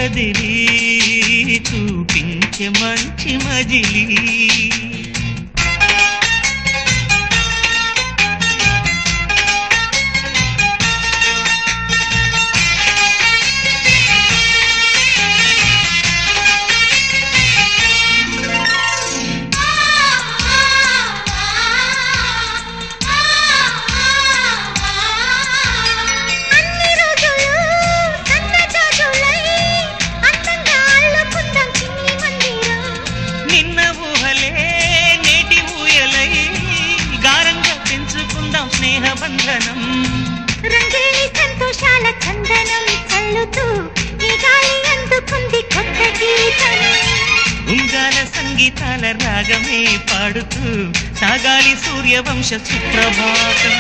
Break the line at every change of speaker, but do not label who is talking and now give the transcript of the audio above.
కదిలి చూపించే మంచి మజిలీ స్నేహబంధనం
రంగేణి సంతోషాల చందనం చల్లుతూ ఈ గాలి అందుకుంది కొత్త గీతం
ఉంగాల సంగీతాల రాగమే పాడుతూ సాగాలి సూర్యవంశ సుప్రభాతం